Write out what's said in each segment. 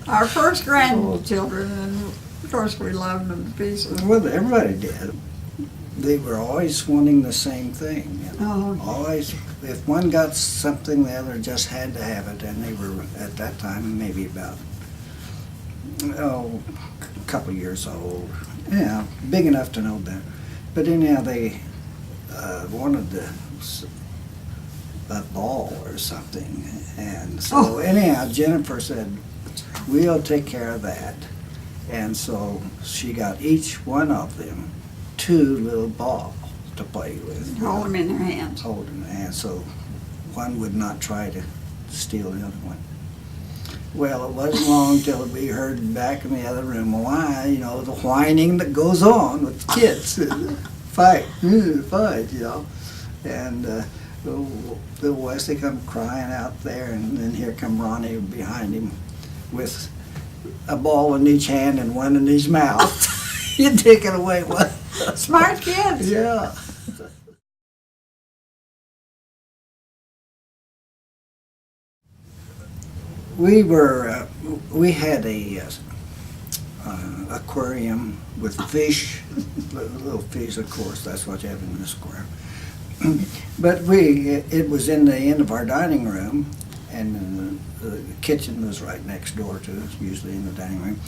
Our first grandchildren, and of course we loved them to pieces. Well, everybody did. They were always wanting the same thing. You know? Oh. Always, if one got something, the other just had to have it. And they were, at that time, maybe about, a couple years old. Yeah, big enough to know better. But anyhow, they wanted a ball or something. And so anyhow, Jennifer said, we'll take care of that. And so she got each one of them 2 little balls to play with. Hold them in their hands. Hold in their hands, so one would not try to steal the other one. Well, it wasn't long till we heard back in the other room, why, the whining that goes on with kids. Fight, fight, And little Wesley come crying out there, and then here come Ronnie behind him with a ball in each hand and one in his mouth. You take it away, what? Smart kids. Yeah. We had a aquarium with fish, little fish, of course, that's what you have in this aquarium. But it was in the end of our dining room, and the kitchen was right next door to us, usually in the dining room.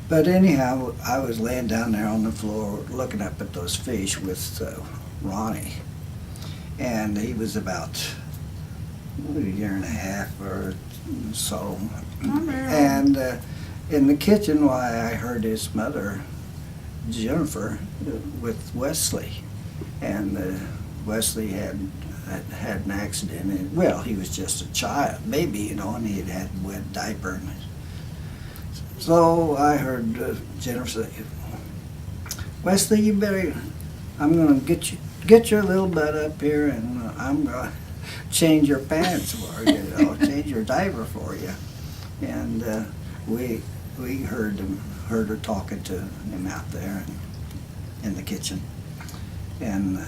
But anyhow, I was laying down there on the floor looking up at those fish with Ronnie. And he was about a year and a half or so. And in the kitchen, I heard his mother, Jennifer, with Wesley. And Wesley had an accident. Well, he was just a child, baby, and he had a wet diaper. So I heard Jennifer say, Wesley, you better, I'm going to get your little butt up here, and I'm going to change your pants for you, change your diaper for you. And we heard her talking to him out there in the kitchen. And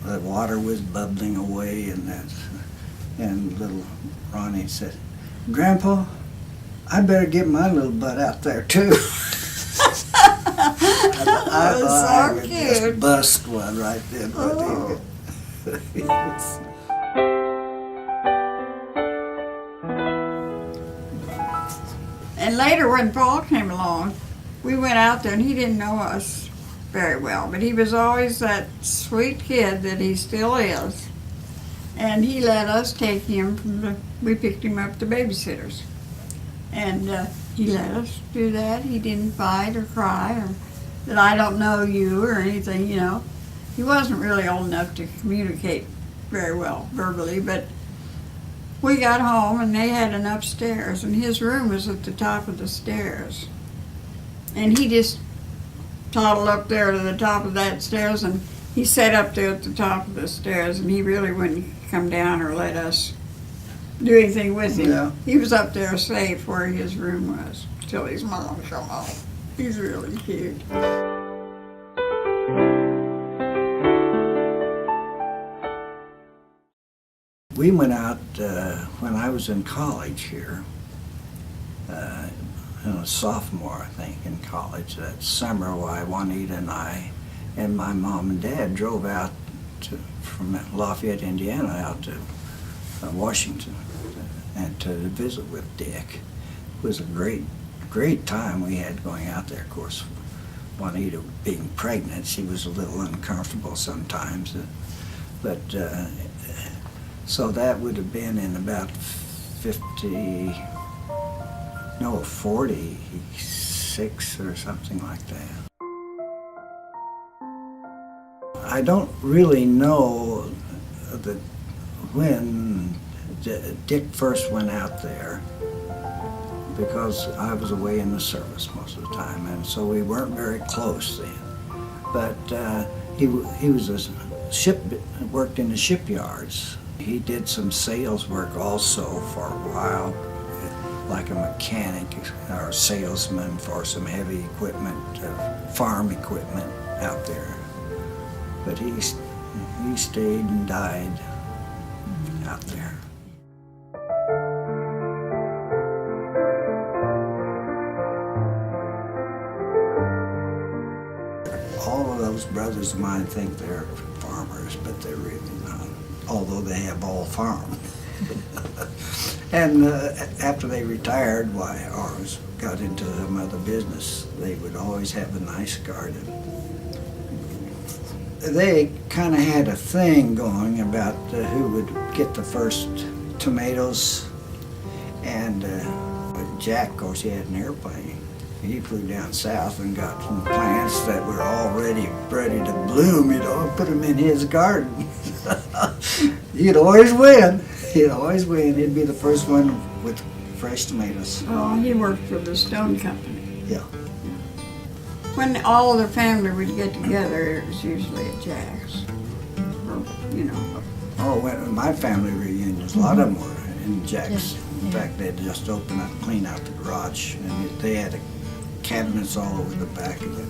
the water was bubbling away, and little Ronnie said, Grandpa, I better get my little butt out there too. I so could cute. just bust one right then. Oh. And later when Paul came along, we went out there, and he didn't know us very well, but he was always that sweet kid that he still is. And he let us take him we picked him up to babysitters. And he let us do that. He didn't fight or cry or that I don't know you or anything, He wasn't really old enough to communicate very well verbally, but we got home and they had an upstairs, and his room was at the top of the stairs. And he just toddled up there to the top of that stairs, and he sat up there at the top of the stairs, and he really wouldn't come down or let us do anything with him. Yeah. He was up there safe where his room was till his mom come home. He's really cute. We went out when I was in college here, a sophomore, I think, in college. That summer, Juanita and I and my mom and dad drove out from Lafayette, Indiana, out to Washington and to visit with Dick. It was a great time we had going out there. Of course, Juanita being pregnant, she was a little uncomfortable sometimes. But so that would have been in about 46 or something like that. I don't really know that when Dick first went out there, because I was away in the service most of the time, and so we weren't very close then. But he was a worked in the shipyards. He did some sales work also for a while, like a mechanic or salesman for some heavy equipment, farm equipment out there. But he stayed and died out there. All of those brothers of mine think they're farmers, but they're really not, although they have all farmed. And after they retired, ours got into some other business. They would always have a nice garden. They kind of had a thing going about who would get the first tomatoes. And Jack, of course, he had an airplane. He flew down south and got some plants that were already ready to bloom, and put them in his garden. He'd always win. He'd always win. He'd be the first one with fresh tomatoes. Oh, he worked for the Stone Company. Yeah. When all of the family would get together, it was usually at Jack's. Or, Oh, when my family reunions, a lot of them were in Jack's. In fact, they'd just open up, clean out the garage, and they had cabinets all over the back of it.